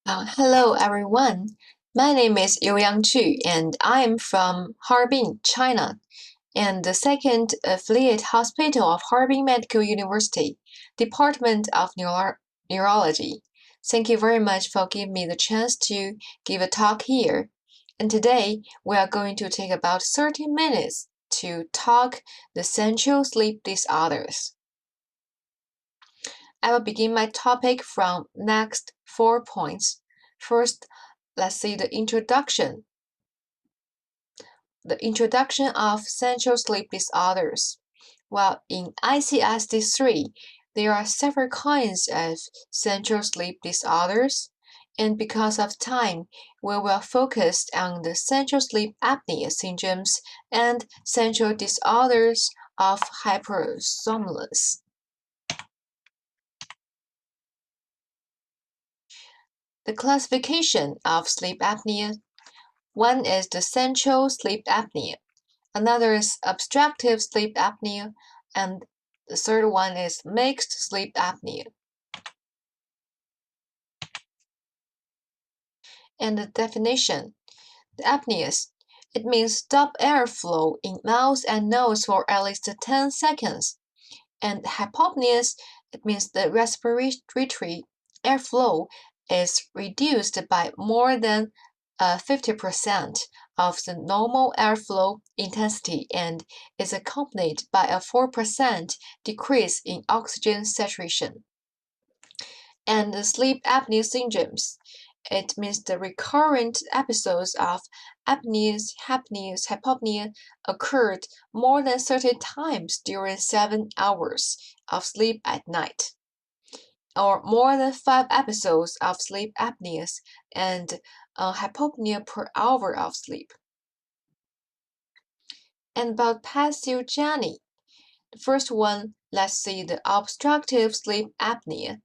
Hello everyone. My name is Youyang Qu and I am from Harbin, China, and the second affiliate hospital of Harbin Medical University, Department of Neurology. Thank you very much for giving me the chance to give a talk here. And today we are going to take about 30 minutes to talk the central sleep disorders. I will begin my topic from next 4 points. First, let's see the introduction. The introduction of central sleep disorders. Well, in ICSD-3, there are several kinds of central sleep disorders, and because of time, we will focus on the central sleep apnea syndromes and central disorders of hypersomnolence. The classification of sleep apnea. One is the central sleep apnea, another is obstructive sleep apnea, and the third one is mixed sleep apnea. And the definition. The apneas. It means stop airflow in mouth and nose for at least 10 seconds. And hypopneas. It means the respiratory airflow is reduced by more than 50% of the normal airflow intensity and is accompanied by a 4% decrease in oxygen saturation. And the sleep apnea syndromes. It means the recurrent episodes of apneas, hypneas, hypopnea occurred more than 30 times during 7 hours of sleep at night, or more than 5 episodes of sleep apneas and hypopnea per hour of sleep. And about pathogeny. The first one, let's see the obstructive sleep apnea.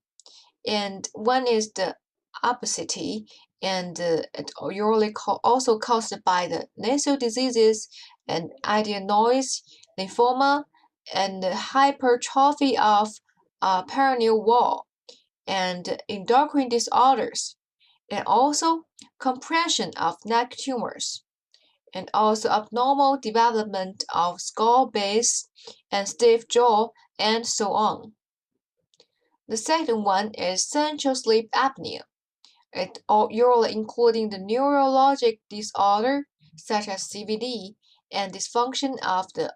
And one is the obesity, and it usually also caused by the nasal diseases and adenoids, lymphoma, and hypertrophy of perineal wall, and endocrine disorders, and also compression of neck tumors, and also abnormal development of skull base and stiff jaw, and so on. The second one is central sleep apnea. It usually including the neurologic disorder such as CVD and dysfunction of the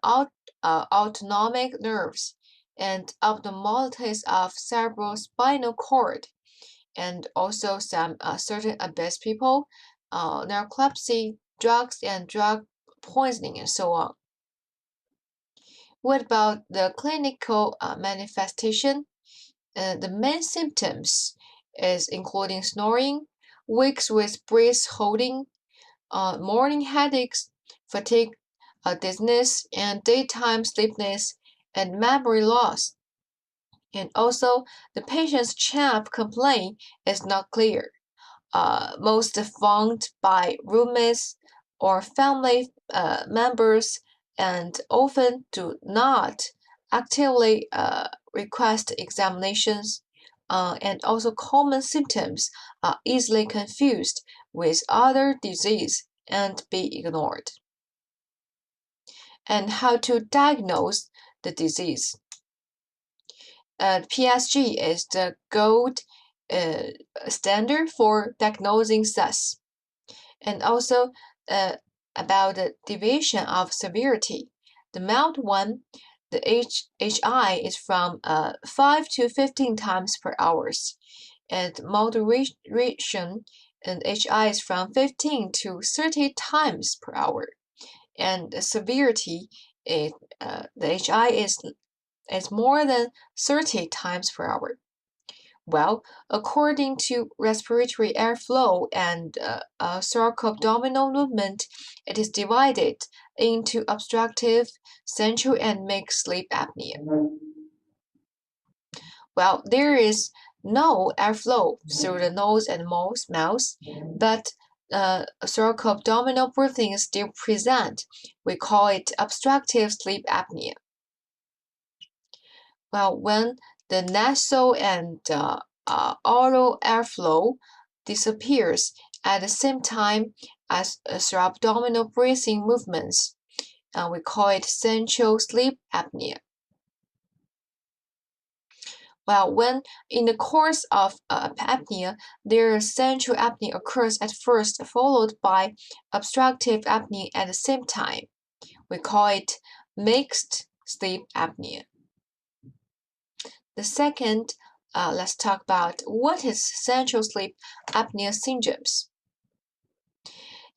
autonomic nerves and abnormalities of cerebrospinal cord, and also some certain obese people, narcolepsy, drugs and drug poisoning, and so on. What about the clinical manifestation? The main symptoms is including snoring, weeks with breath holding, morning headaches, fatigue, dizziness, and daytime sleepiness, and memory loss. And also, the patient's CHAP complaint is not clear. Most found by roommates or family members, and often do not actively request examinations, and also common symptoms are easily confused with other disease and be ignored. And how to diagnose the disease. PSG is the gold standard for diagnosing SUS. And also about the deviation of severity. The mild one, the HI is from 5 to 15 times per hour, and moderation and HI is from 15 to 30 times per hour, and the severity is the HI is more than 30 times per hour. Well, according to respiratory airflow and thoracoabdominal movement, it is divided into obstructive, central, and mixed sleep apnea. Well, there is no airflow through the nose and mouth, but thoracoabdominal breathing is still present. We call it obstructive sleep apnea. Well, when the nasal and oral airflow disappears at the same time as abdominal breathing movements. We call it central sleep apnea. Well, when in the course of apnea, their central apnea occurs at first, followed by obstructive apnea at the same time. We call it mixed sleep apnea. The second, let's talk about what is central sleep apnea syndromes.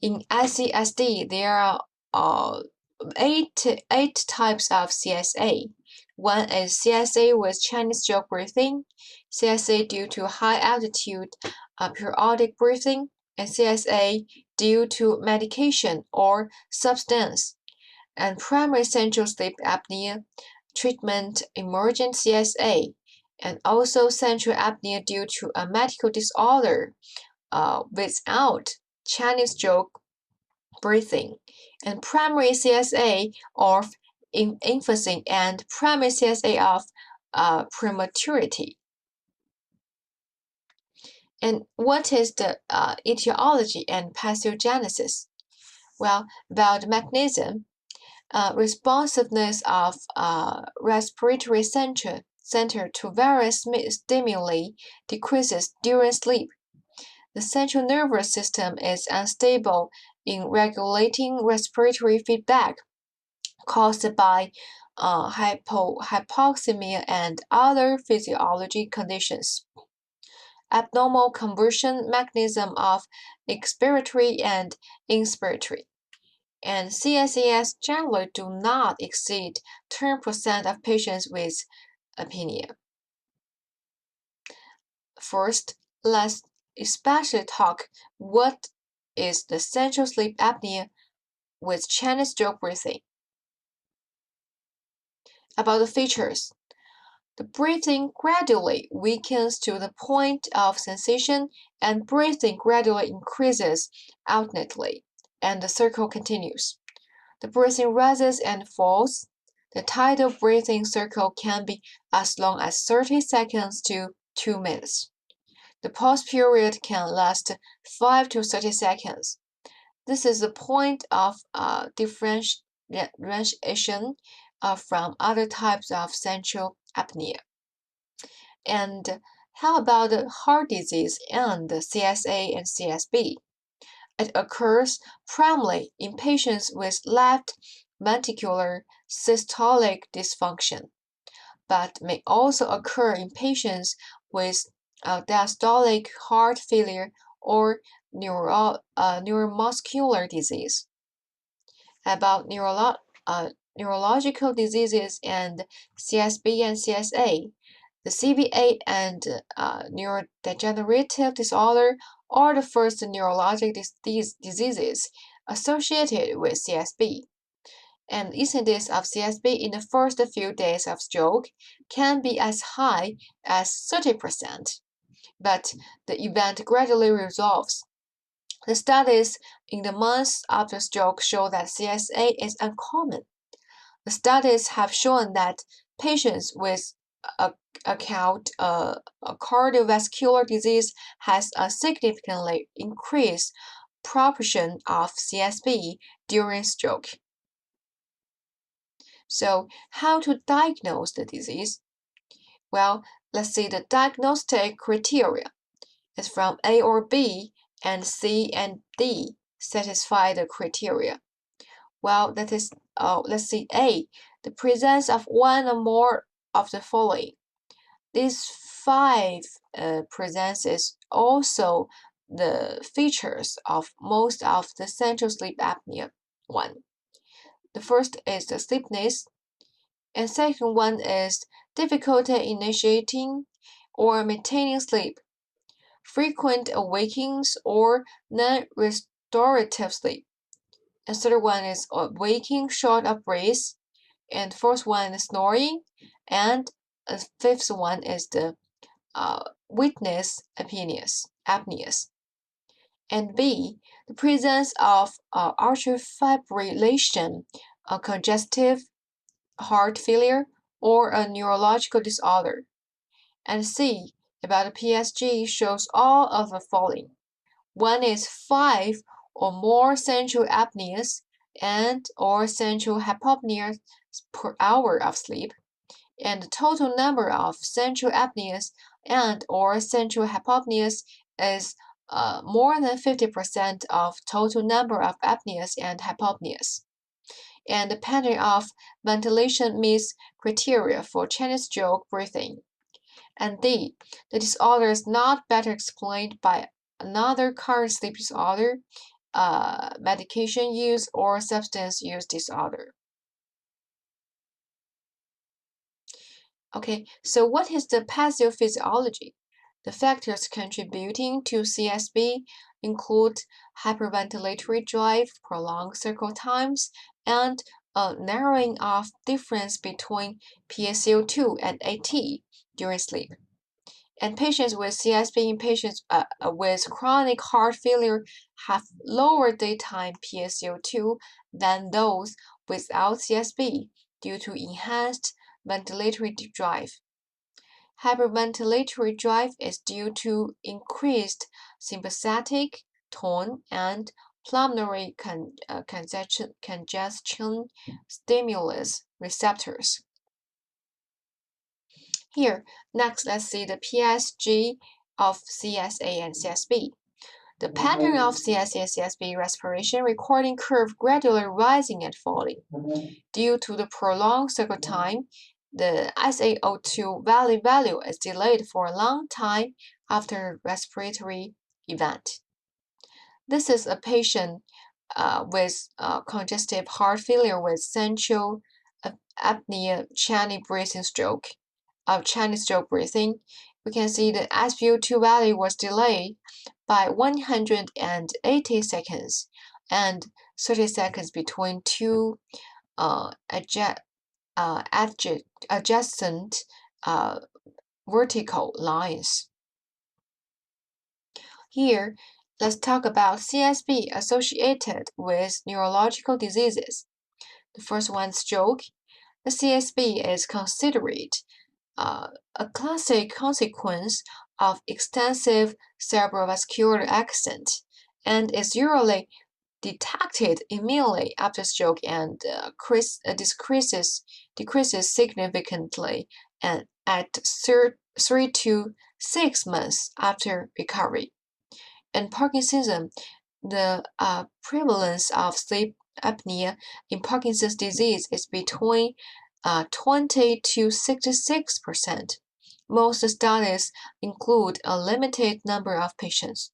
In ICSD, there are eight types of CSA. One is CSA with Chinese stroke breathing, CSA due to high altitude periodic breathing, and CSA due to medication or substance, and primary central sleep apnea, treatment emergent CSA, and also central apnea due to a medical disorder without Chinese stroke breathing, and primary CSA of infancy and primary CSA of prematurity. And what is the etiology and pathogenesis? Well, about the mechanism, responsiveness of respiratory center to various stimuli decreases during sleep. The central nervous system is unstable in regulating respiratory feedback caused by hypoxemia and other physiology conditions. Abnormal conversion mechanism of expiratory and inspiratory. And CSAS generally do not exceed 10% of patients with apnea. First, let's especially talk what is the central sleep apnea with Chinese stroke breathing. About the features, the breathing gradually weakens to the point of sensation and breathing gradually increases alternately, and the circle continues. The breathing rises and falls. The tidal breathing circle can be as long as 30 seconds to 2 minutes. The pause period can last 5 to 30 seconds. This is the point of differentiation from other types of central apnea. And how about the heart disease and the CSA and CSB? It occurs primarily in patients with left ventricular systolic dysfunction, but may also occur in patients with diastolic heart failure or neuromuscular disease. About neurological diseases and CSB and CSA, the CVA and neurodegenerative disorder are the first neurologic diseases associated with CSB. And incidence of CSB in the first few days of stroke can be as high as 30%, but the event gradually resolves. The studies in the months after stroke show that CSA is uncommon. The studies have shown that patients with cardiovascular disease has a significantly increased proportion of CSB during stroke. So, how to diagnose the disease? Well, let's see the diagnostic criteria. It's from A or B, and C and D satisfy the criteria. Well, that is, let's see A, the presence of one or more of the following. These 5 presences also the features of most of the central sleep apnea one. The first is the sleepiness, and second one is difficulty initiating or maintaining sleep, frequent awakings or non-restorative sleep. And third one is waking short of breath, and fourth one is snoring, and fifth one is the witness apneas. And B, the presence of atrial fibrillation, congestive heart failure, or a neurological disorder. And C, about PSG shows all of the following. One is 5 or more central apneas and or central hypopneas per hour of sleep, and the total number of central apneas and or central hypopneas is more than 50% of total number of apneas and hypopneas. And the pattern of ventilation meets criteria for Chinese stroke breathing. And D, the disorder is not better explained by another current sleep disorder, medication use, or substance use disorder. Okay, so what is the pathophysiology? The factors contributing to CSB include hyperventilatory drive, prolonged circle times, and a narrowing of difference between PaCO2 and AT during sleep. And patients with CSB in patients with chronic heart failure have lower daytime PaCO2 than those without CSB due to enhanced ventilatory drive. Hyperventilatory drive is due to increased sympathetic, tone, and pulmonary congestion stimulus receptors. Here, next let's see the PSG of CSA and CSB. The pattern of CSA and CSB respiration recording curve gradually rising and falling. Due to the prolonged cycle time, the SaO2 value is delayed for a long time after respiratory event. This is a patient with congestive heart failure with central apnea Chinese breathing stroke. Chinese stroke breathing, we can see the SpO2 value was delayed by 180 seconds and 30 seconds between two adjacent vertical lines. Here, let's talk about CSB associated with neurological diseases. The first one, stroke. The CSB is considered a classic consequence of extensive cerebrovascular accident and is usually detected immediately after stroke and decreases significantly and at 3 to 6 months after recovery. In Parkinsonism, the prevalence of sleep apnea in Parkinson's disease is between 20 to 66%. Most studies include a limited number of patients.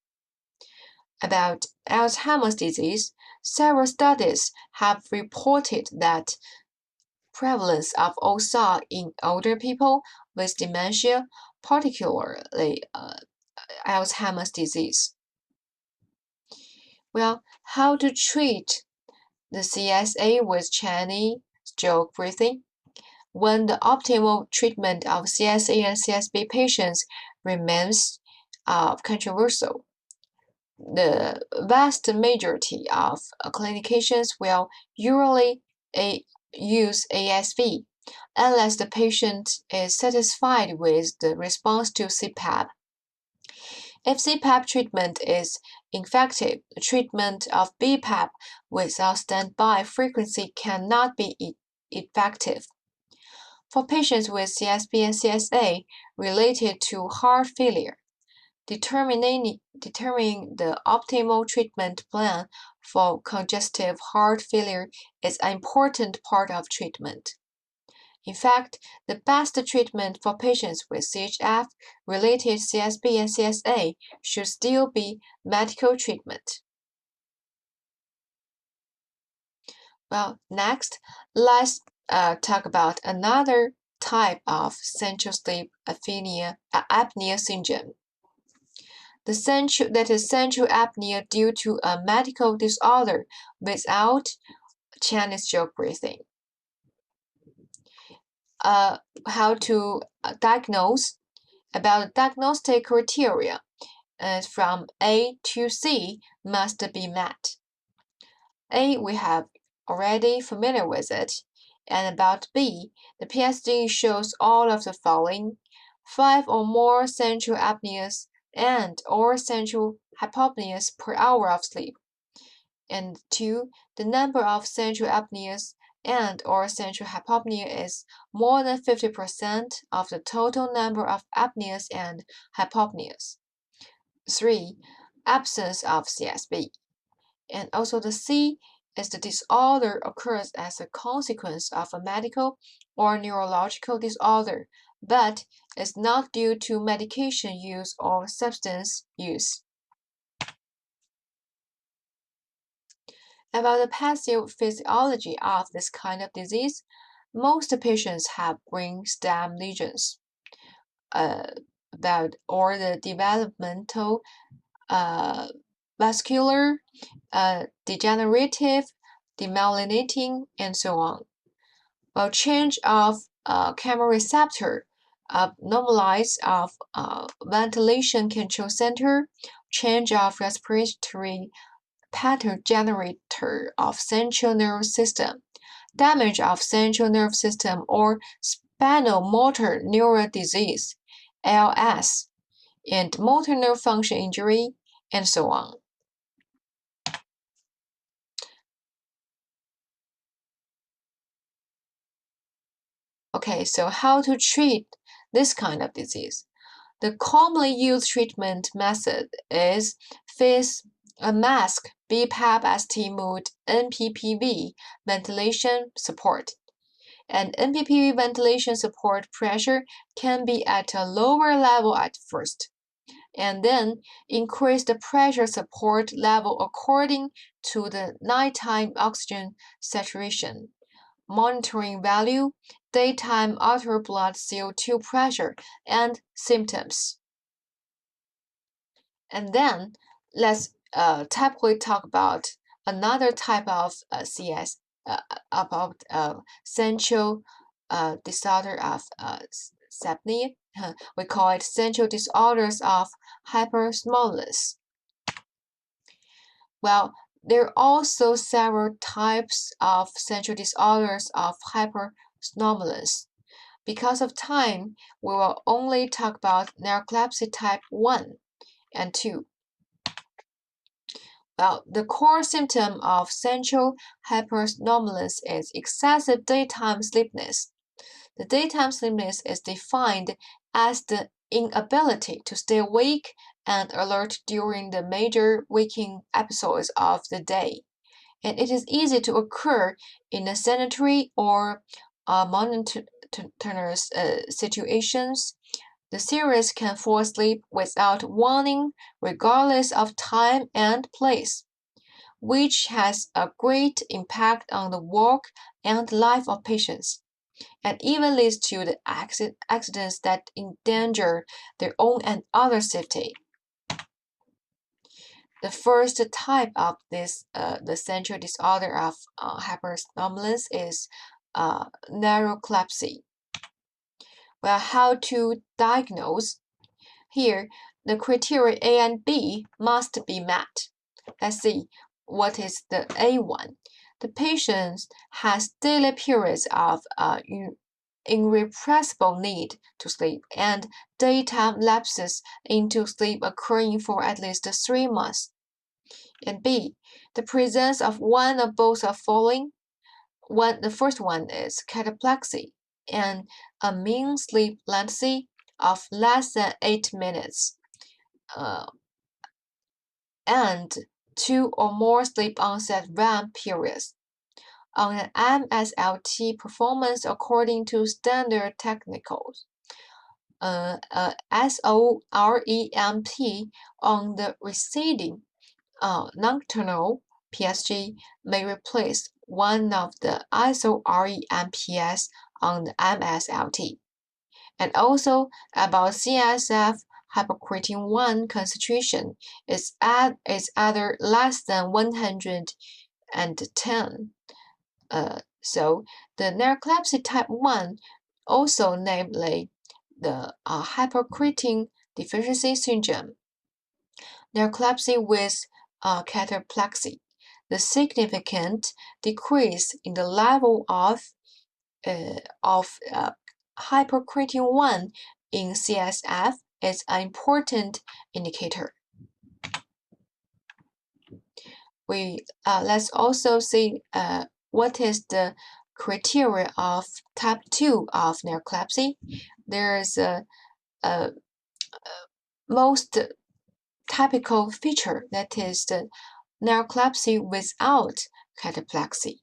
About Alzheimer's disease, several studies have reported that prevalence of OSA in older people with dementia, particularly Alzheimer's disease. Well, how to treat the CSA with Chinese stroke breathing? When the optimal treatment of CSA and CSB patients remains controversial, the vast majority of clinicians will usually use ASV unless the patient is satisfied with the response to CPAP. If CPAP treatment is ineffective, the treatment of BPAP without standby frequency cannot be effective. For patients with CSB and CSA related to heart failure, determining the optimal treatment plan for congestive heart failure is an important part of treatment. In fact, the best treatment for patients with CHF-related CSB and CSA should still be medical treatment. Well, next, let's talk about another type of central sleep apnea syndrome. That is central apnea due to a medical disorder without Chinese stroke breathing. How to diagnose? About diagnostic criteria from A to C must be met. A, we have already familiar with it. And about B, the PSG shows all of the following. 5 or more central apneas and or central hypopneas per hour of sleep. And 2. The number of central apneas and or central hypopnea is more than 50% of the total number of apneas and hypopneas. 3. Absence of CSB. And also the C is the disorder occurs as a consequence of a medical or neurological disorder, but is not due to medication use or substance use. About the pathophysiology of this kind of disease, most patients have brain stem lesions, or the developmental, vascular, degenerative, demyelinating, and so on. While change of chemoreceptor, abnormalize of ventilation control center, change of respiratory pattern generator of central nervous system, damage of central nervous system or spinal motor neuron disease, ALS, and motor nerve function injury, and so on. Okay, so how to treat this kind of disease? The commonly used treatment method is face a mask, BPAP-ST mode, NPPV ventilation support. And NPPV ventilation support pressure can be at a lower level at first, and then increase the pressure support level according to the nighttime oxygen saturation, monitoring value, daytime arterial blood CO2 pressure, and symptoms. And then let's typically talk about another type of CS, about central disorder of apnea. We call it central disorders of hypersomnolence. Well, there are also several types of central disorders of hypersomnolence. Because of time, we will only talk about narcolepsy type 1 and 2. Well, the core symptom of central hypersomnolence is excessive daytime sleepiness. The daytime sleepiness is defined as the inability to stay awake and alert during the major waking episodes of the day, and it is easy to occur in a sedentary or monotonous situations. The series can fall asleep without warning, regardless of time and place, which has a great impact on the work and life of patients, and even leads to the accidents that endanger their own and other safety. The first type of this, the central disorder of hypersomnolence is narcolepsy. Well, how to diagnose? Here, the criteria A and B must be met. Let's see, what is the A1? The patient has daily periods of irrepressible need to sleep and daytime lapses into sleep occurring for at least 3 months. And B, the presence of one or both of following. The first one is cataplexy and a mean sleep latency of less than 8 minutes, and 2 or more sleep onset REM periods. On an MSLT performance according to standard technicals, SOREMP on the receding nocturnal PSG may replace one of the ISO-REMPs on the MSLT. And also about CSF hypocretin 1 concentration is either less than 110. So the narcolepsy type 1, also namely the hypocretin deficiency syndrome, narcolepsy with cataplexy, the significant decrease in the level of hypocretin 1 in CSF is an important indicator. Let's also see what is the criteria of type 2 of narcolepsy. There's a most typical feature, that is the narcolepsy without cataplexy.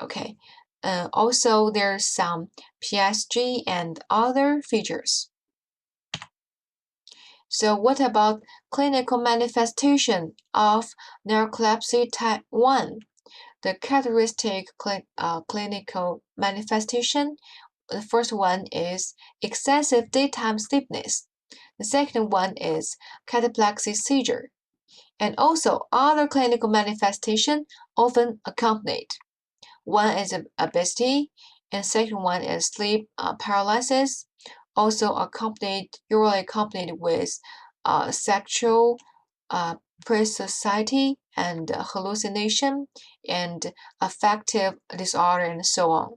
Okay. Also, there's some PSG and other features. So what about clinical manifestation of narcolepsy type 1? The characteristic clinical manifestation, the first one is excessive daytime sleepiness. The second one is cataplexy seizure. And also other clinical manifestation often accompanied. One is obesity, and second one is sleep paralysis, also usually accompanied with sexual precocity and hallucination and affective disorder and so on.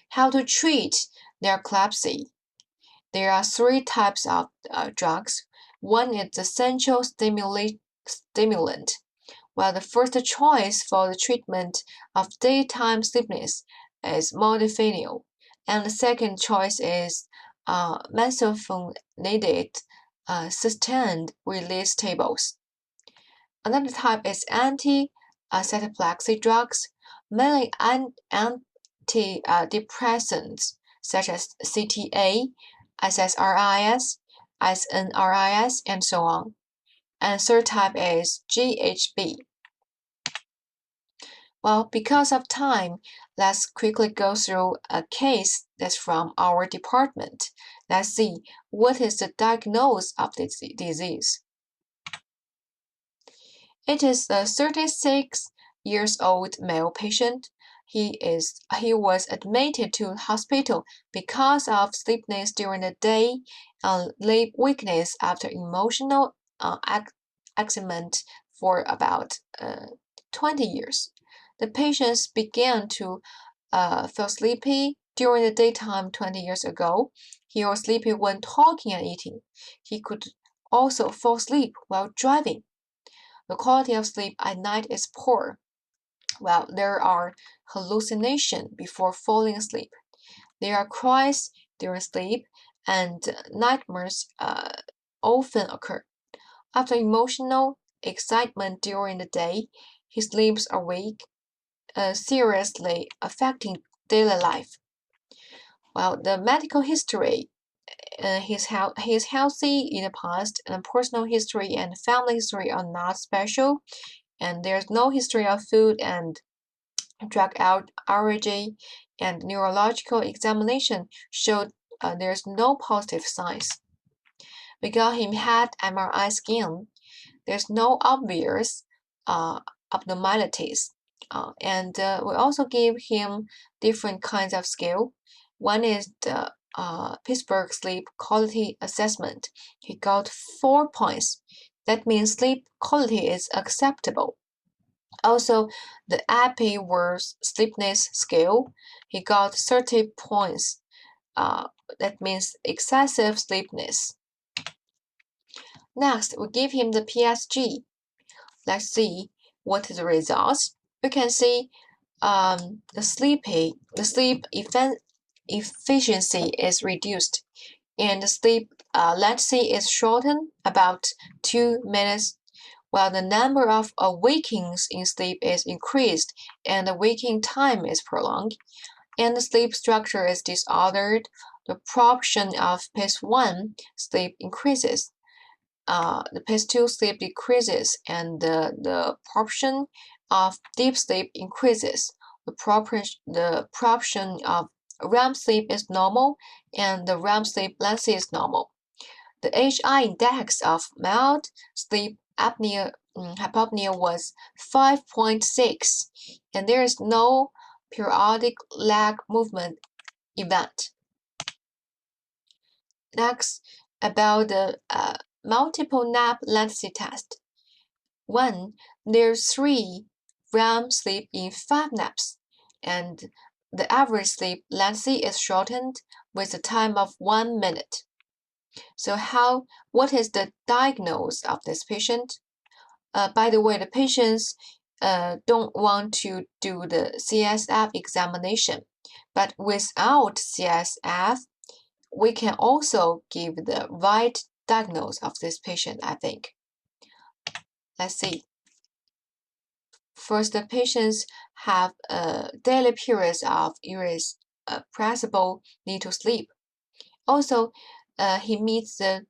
How to treat narcolepsy? There are 3 types of drugs. One is the central stimulant, while the first choice for the treatment of daytime sleepiness is modafinil, and the second choice is mensulfonate sustained release tables. Another type is anti-cataplexy drugs, mainly antidepressants such as CTA, SSRIs, SNRIs, and so on. And third type is GHB. Well, because of time, let's quickly go through a case that's from our department. Let's see what is the diagnosis of this disease. It is a 36-year-old male patient. He was admitted to hospital because of sleepiness during the day and late weakness after emotional accident for about 20 years. The patients began to feel sleepy during the daytime 20 years ago. He was sleepy when talking and eating. He could also fall asleep while driving. The quality of sleep at night is poor. Well, there are hallucinations before falling asleep. There are cries during sleep, and nightmares often occur. After emotional excitement during the day, he sleeps awake, seriously affecting daily life. Well, the medical history, he's healthy in the past, and personal history and family history are not special, and there's no history of food and drug allergy, and neurological examination showed there's no positive signs. We got him had MRI scan. There's no obvious abnormalities. And we also gave him different kinds of scale. One is the Pittsburgh Sleep Quality Assessment. He got 4 points. That means sleep quality is acceptable. Also, the Epworth Sleepiness Scale. He got 30 points. That means excessive sleepiness. Next, we give him the PSG. Let's see what is the results. You can see the sleep efficiency is reduced, and the sleep latency is shortened about 2 minutes, while the number of awakings in sleep is increased and the waking time is prolonged, and the sleep structure is disordered. The proportion of phase 1 sleep increases. The phase 2 sleep decreases, and the proportion of deep sleep increases. The proportion of REM sleep is normal, and the REM sleep latency is normal. The HI index of mild sleep apnea hypopnea was 5.6, and there is no periodic leg movement event. Next, about the multiple nap latency test. 1. There's 3 REM sleep in 5 naps, and the average sleep latency is shortened with a time of 1 minute. So what is the diagnosis of this patient? By the way, the patients don't want to do the CSF examination, but without CSF, we can also give the right diagnosis of this patient, I think. Let's see. First, the patients have daily periods of irrepressible need to sleep. Also, he meets the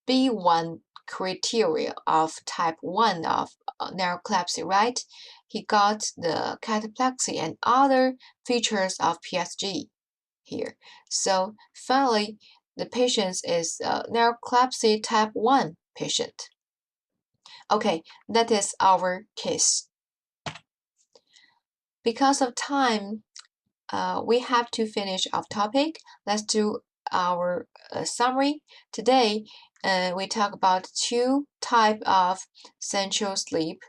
B1 criteria of type 1 of narcolepsy, right? He got the cataplexy and other features of PSG here. So finally, the patient is narcolepsy type 1 patient. Okay, that is our case. Because of time, we have to finish off topic. Let's do our summary. Today, we talk about 2 types of central sleep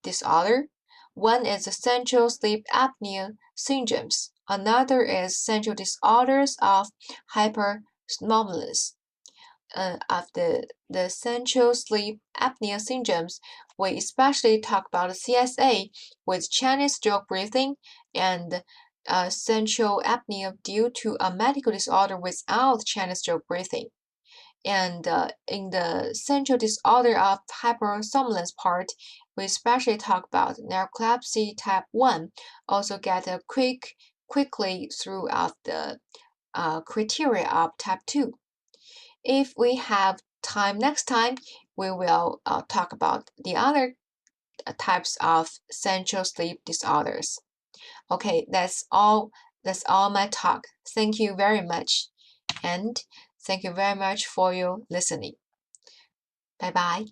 disorder. One is essential sleep apnea syndromes. Another is central disorders of hypersomnolence. Of the central sleep apnea syndromes, we especially talk about CSA with Chinese stroke breathing and central apnea due to a medical disorder without Chinese stroke breathing. And in the central disorder of hypersomnolence part, we especially talk about narcolepsy type 1, also get a quickly throughout the criteria of type 2. If we have time next time, we will talk about the other types of central sleep disorders. Okay, that's all my talk. Thank you very much. And thank you very much for your listening. Bye bye.